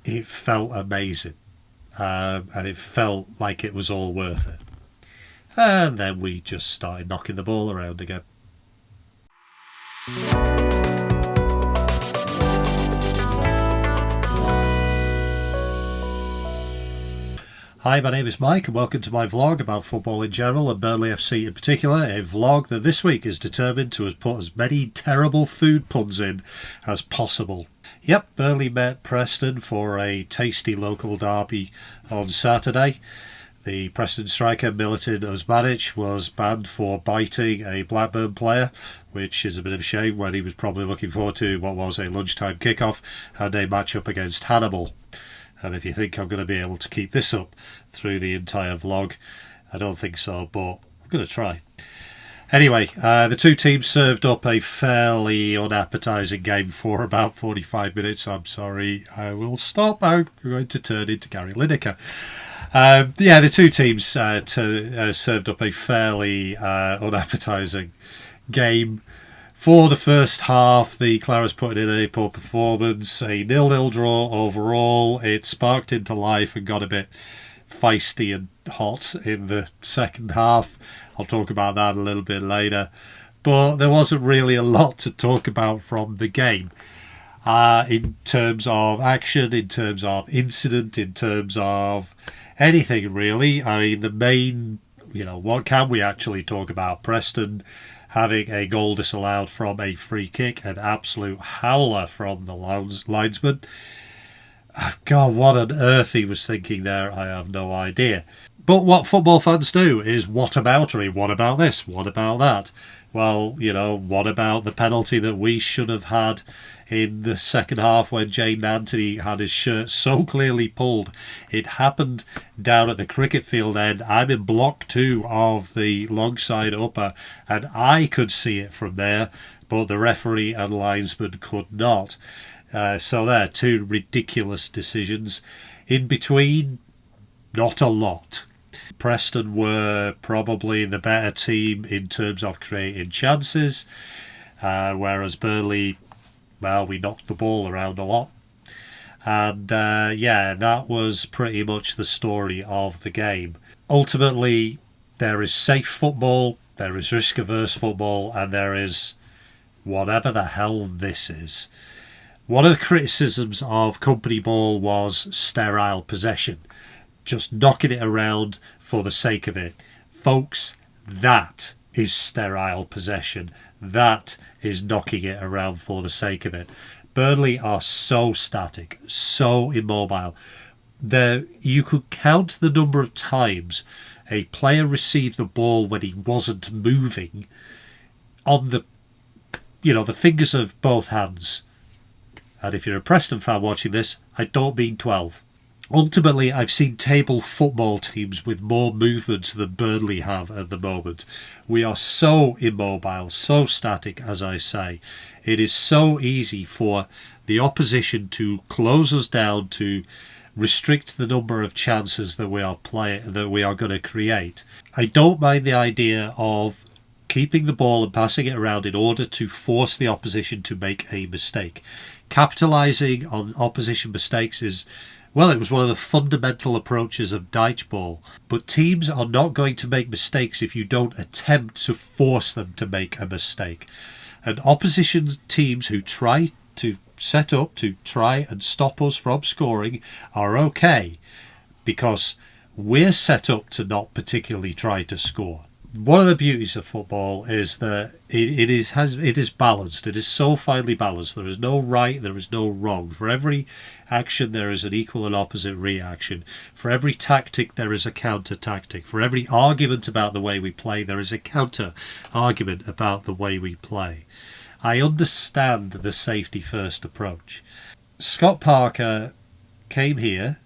it felt amazing. And it felt like it was all worth it. And then we just started knocking the ball around again. Hi, my name is Mike and welcome to my vlog about football in general and Burnley FC in particular, a vlog that this week is determined to put as many terrible food puns in as possible. Yep, Burnley met Preston for a tasty local derby on Saturday. The Preston striker Militin Osmanic was banned for biting a Blackburn player, which is a bit of a shame when he was probably looking forward to what was a lunchtime kickoff and a match-up against Hannibal. And if you think I'm going to be able to keep this up through the entire vlog, I don't think so, but I'm going to try. Anyway, the two teams served up a fairly unappetising game for about 45 minutes. I'm sorry, I will stop. I'm going to turn into Gary Lineker. The two teams served up a fairly unappetising game. For the first half, the Claras put in a poor performance, a 0-0 draw overall. It sparked into life and got a bit feisty and hot in the second half. I'll talk about that a little bit later. But there wasn't really a lot to talk about from the game. In terms of action, in terms of incident, in terms of anything really. I mean, the main, what can we actually talk about? Preston having a goal disallowed from a free kick, an absolute howler from the linesman. God, what on earth he was thinking there, I have no idea. But what football fans do is whataboutery. What about this? What about that? Well, what about the penalty that we should have had in the second half when Jaden Anthony had his shirt so clearly pulled? It happened down at the cricket field end. I'm in block 2 of the long side upper and I could see it from there, but the referee and linesman could not. So there, two ridiculous decisions. In between, not a lot. Preston were probably the better team in terms of creating chances, whereas Burnley, well, we knocked the ball around a lot. And that was pretty much the story of the game. Ultimately, there is safe football, there is risk-averse football, and there is whatever the hell this is. One of the criticisms of company ball was sterile possession. Just knocking it around for the sake of it. Folks, that is sterile possession. That is knocking it around for the sake of it. Burnley are so static, so immobile. You could count the number of times a player received the ball when he wasn't moving on the fingers of both hands. And if you're a Preston fan watching this, I don't mean 12. Ultimately, I've seen table football teams with more movements than Burnley have at the moment. We are so immobile, so static, as I say. It is so easy for the opposition to close us down, to restrict the number of chances that we are going to create. I don't mind the idea of keeping the ball and passing it around in order to force the opposition to make a mistake. Capitalising on opposition mistakes is, well, it was one of the fundamental approaches of Dyche ball. But teams are not going to make mistakes if you don't attempt to force them to make a mistake. And opposition teams who try to set up to try and stop us from scoring are okay, because we're set up to not particularly try to score. One of the beauties of football is that it is balanced. It is so finely balanced. There is no right, there is no wrong. For every action, there is an equal and opposite reaction. For every tactic, there is a counter-tactic. For every argument about the way we play, there is a counter-argument about the way we play. I understand the safety-first approach. Scott Parker came here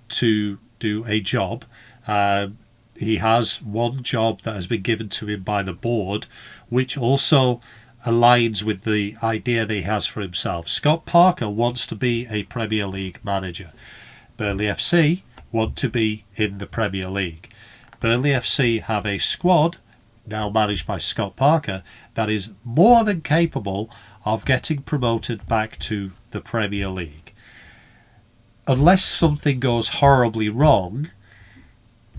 to do a job. He has one job that has been given to him by the board, which also aligns with the idea that he has for himself. Scott Parker wants to be a Premier League manager. Burnley FC want to be in the Premier League. Burnley FC have a squad, now managed by Scott Parker, that is more than capable of getting promoted back to the Premier League. unless something goes horribly wrong,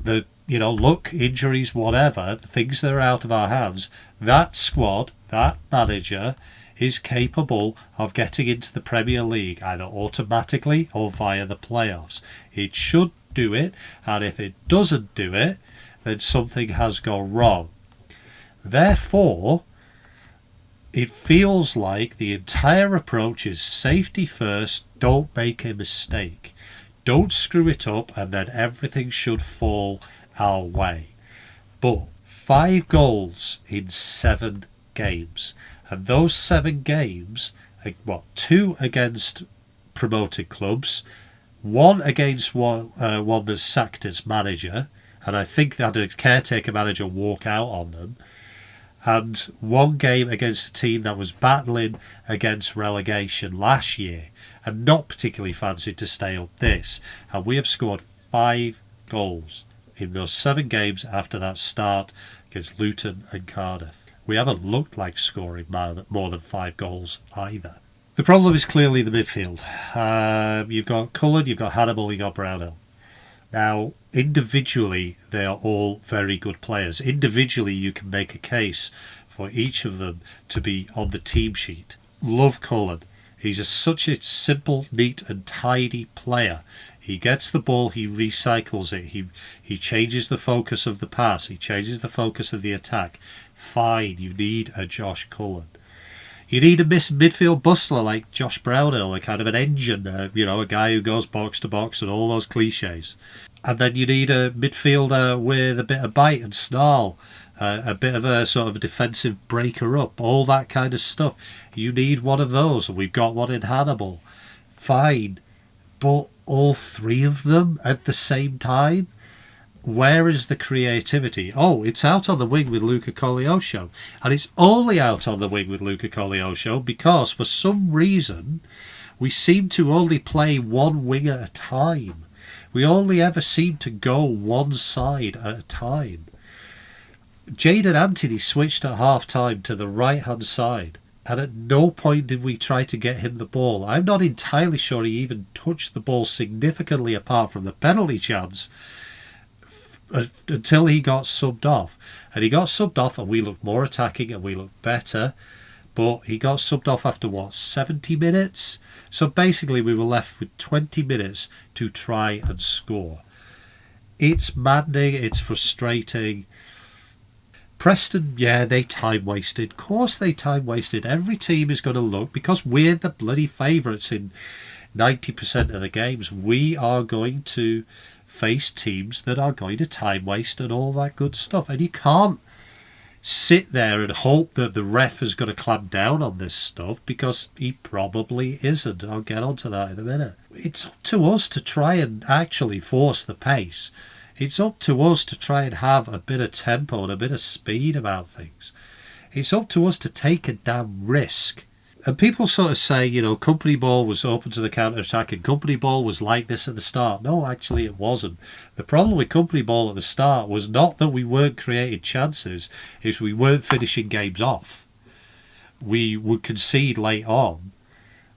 luck, injuries, whatever, the things that are out of our hands, that squad, that manager is capable of getting into the Premier League either automatically or via the playoffs. It should do it, and if it doesn't do it, then something has gone wrong. Therefore, it feels like the entire approach is safety first, don't make a mistake. Don't screw it up, and then everything should fall our way. But 5 goals in 7 games. And those 7 games, 2 against promoted clubs, 1 against one that sacked its manager, and I think they had a caretaker manager walk out on them, and 1 game against a team that was battling against relegation last year and not particularly fancied to stay up this. And we have scored 5 goals in those 7 games after that start against Luton and Cardiff. We haven't looked like scoring more than 5 goals either. The problem is clearly the midfield. You've got Cullen, you've got Hannibal, you've got Brownhill. Now, individually, they are all very good players. Individually, you can make a case for each of them to be on the team sheet. Love Cullen. He's such a simple, neat and tidy player. He gets the ball, he recycles it, he changes the focus of the pass, he changes the focus of the attack. Fine, you need a Josh Cullen. You need a midfield bustler like Josh Brownhill, a kind of an engine, a guy who goes box to box and all those cliches. And then you need a midfielder with a bit of bite and snarl, a bit of a sort of a defensive breaker-up, all that kind of stuff. You need one of those, and we've got one in Hannibal. Fine, but all 3 of them at the same time? Where is the creativity? Oh, it's out on the wing with Luca Koleosho. And it's only out on the wing with Luca Koleosho because for some reason we seem to only play one wing at a time. We only ever seem to go one side at a time. Jadon Anthony switched at half-time to the right-hand side, and at no point did we try to get him the ball. I'm not entirely sure he even touched the ball significantly apart from the penalty chance until he got subbed off. And he got subbed off and we looked more attacking and we looked better. But he got subbed off after, 70 minutes? So basically we were left with 20 minutes to try and score. It's maddening, it's frustrating. Preston, yeah, they time wasted. Of course they time wasted. Every team is going to look, because we're the bloody favourites in 90% of the games, we are going to face teams that are going to time waste and all that good stuff. And you can't sit there and hope that the ref is going to clamp down on this stuff, because he probably isn't. I'll get onto that in a minute. It's up to us to try and actually force the pace. It's up to us to try and have a bit of tempo and a bit of speed about things. It's up to us to take a damn risk. And people sort of say, company ball was open to the counter-attack and company ball was like this at the start. No, actually it wasn't. The problem with company ball at the start was not that we weren't creating chances, it's we weren't finishing games off. We would concede late on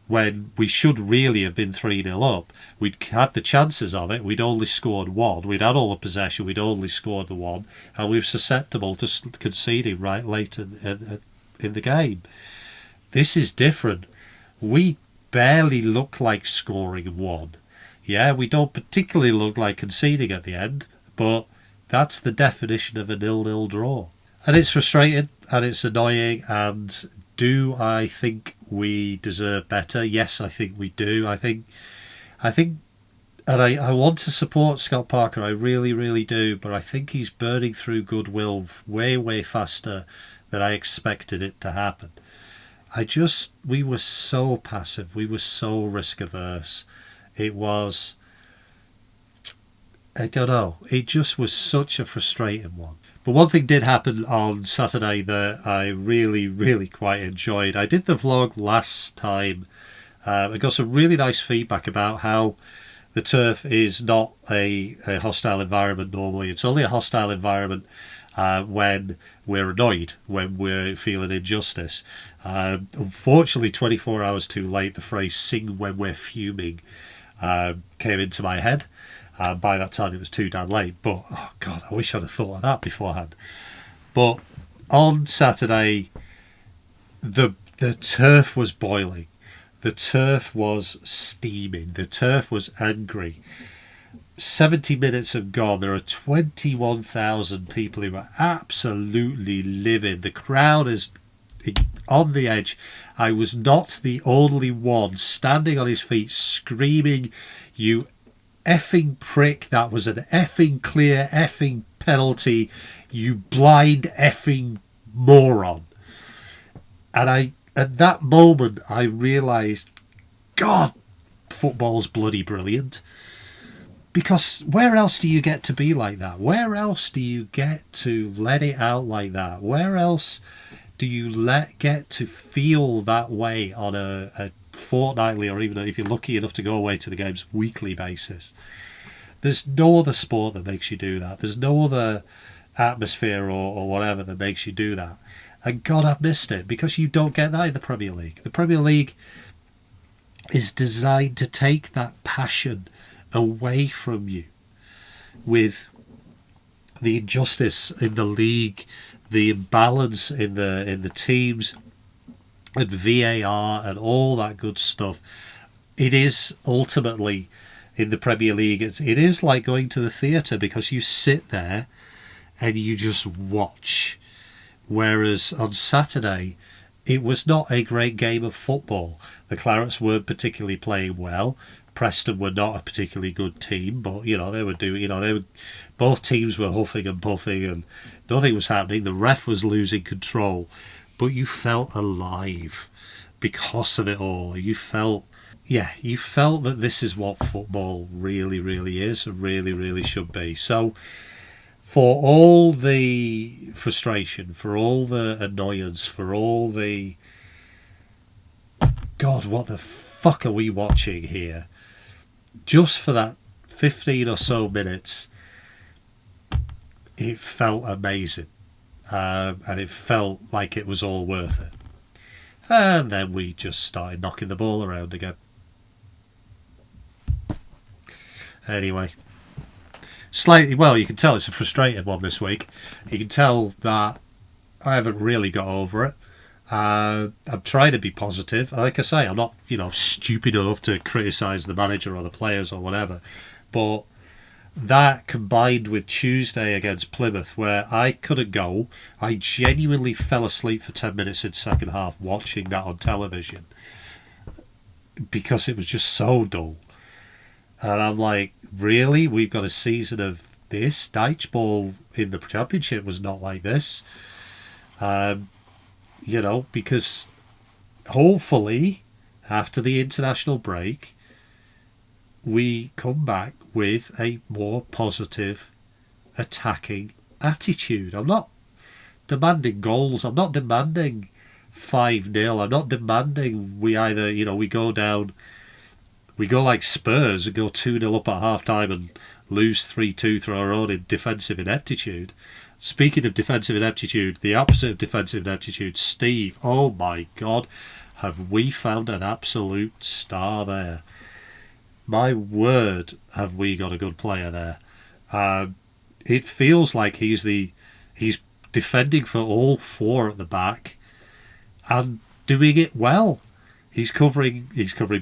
when we should really have been 3-0 up. We'd had the chances of it, we'd only scored 1. We'd had all the possession, we'd only scored the 1, and we were susceptible to conceding right late in the game. This is different. We barely look like scoring 1. Yeah, we don't particularly look like conceding at the end, but that's the definition of a 0-0 draw. And it's frustrating, and it's annoying, and do I think we deserve better? Yes, I think we do. I think, and I want to support Scott Parker, I really, really do, but I think he's burning through goodwill way, way faster than I expected it to happen. We were so passive, we were so risk averse. It was, I don't know, it just was such a frustrating one. But one thing did happen on Saturday that I really, really quite enjoyed. I did the vlog last time. I got some really nice feedback about how the turf is not a hostile environment normally. It's only a hostile environment when we're annoyed, when we're feeling injustice. Unfortunately, 24 hours too late, the phrase "sing when we're fuming" came into my head. By that time, it was too damn late. But, oh God, I wish I'd have thought of that beforehand. But on Saturday, the turf was boiling. The turf was steaming. The turf was angry. 70 minutes have gone. There are 21,000 people who are absolutely livid. The crowd is on the edge. I was not the only one standing on his feet screaming, "You effing prick, that was an effing clear effing penalty, you blind effing moron." And at that moment I realised, God, football's bloody brilliant. Because where else do you get to be like that? Where else do you get to let it out like that? Where else do you get to feel that way on a fortnightly, or even if you're lucky enough to go away to the games, weekly basis? There's no other sport that makes you do that. There's no other atmosphere or whatever that makes you do that. And God, I've missed it, because you don't get that in the Premier League. The Premier League is designed to take that passion away from you with the injustice in the league, the imbalance in the teams, and VAR and all that good stuff. It is ultimately, in the Premier League, it is like going to the theatre, because you sit there and you just watch. Whereas on Saturday, it was not a great game of football. The Clarets weren't particularly playing well. Preston were not a particularly good team, but they were doing. Both teams were huffing and puffing, and nothing was happening. The ref was losing control, but you felt alive because of it all. You felt that this is what football really, really is, and really, really should be. So, for all the frustration, for all the annoyance, for all the God, what the fuck are we watching here? Just for that 15 or so minutes, it felt amazing. And it felt like it was all worth it. And then we just started knocking the ball around again. Anyway, you can tell it's a frustrated one this week. You can tell that I haven't really got over it. I'm trying to be positive. Like I say, I'm not, stupid enough to criticise the manager or the players or whatever. But that, combined with Tuesday against Plymouth, where I couldn't go, I genuinely fell asleep for 10 minutes in second half watching that on television, because it was just so dull. And I'm like, really? We've got a season of this? Dyche ball in the Championship was not like this. Because hopefully after the international break, we come back with a more positive attacking attitude. I'm not demanding goals. I'm not demanding 5-0. I'm not demanding we either, we go down, we go like Spurs and go 2-0 up at half time and lose 3-2 through our own defensive ineptitude. Speaking of defensive ineptitude, the opposite of defensive ineptitude, Steve. Oh my God, have we found an absolute star there? My word, have we got a good player there? It feels like he's defending for all four at the back and doing it well. He's covering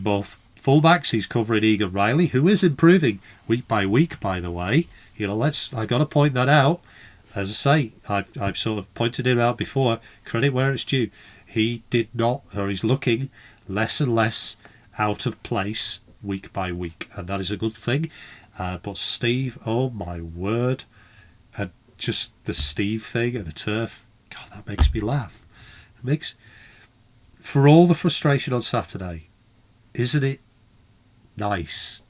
both fullbacks. He's covering Egan Riley, who is improving week by week, by the way. I got to point that out. As I say, I've sort of pointed him out before. Credit where it's due. He did not, or he's looking less and less out of place week by week, and that is a good thing. But Steve, oh my word, and just the Steve thing and the turf, God, that makes me laugh. For all the frustration on Saturday, isn't it nice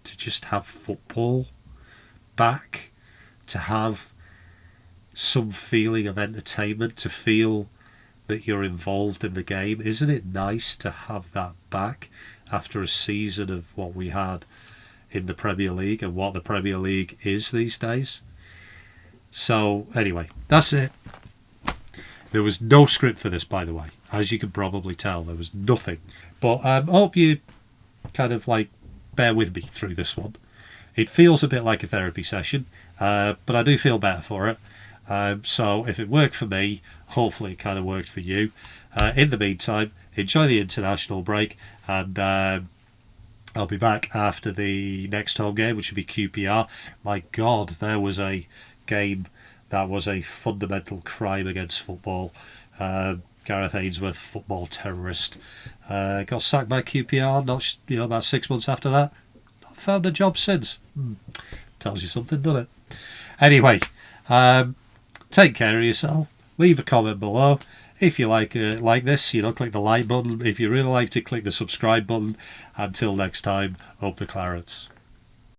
to just have football back, to have some feeling of entertainment, to feel that you're involved in the game? Isn't it nice to have that back after a season of what we had in the Premier League and what the Premier League is these days? So anyway, that's it. There was no script for this, by the way. As you can probably tell, there was nothing. But I hope you kind of bear with me through this one. It feels a bit like a therapy session, but I do feel better for it. So if it worked for me, hopefully it kind of worked for you. In the meantime, enjoy the international break, and I'll be back after the next home game, which will be QPR. My God, there was a game that was a fundamental crime against football. Gareth Ainsworth, football terrorist, got sacked by QPR. Not about 6 months after that. Not found a job since. Tells you something, doesn't it? Anyway, take care of yourself. Leave a comment below. If you like this, click the like button. If you really liked it, click the subscribe button. Until next time, up the Clarets.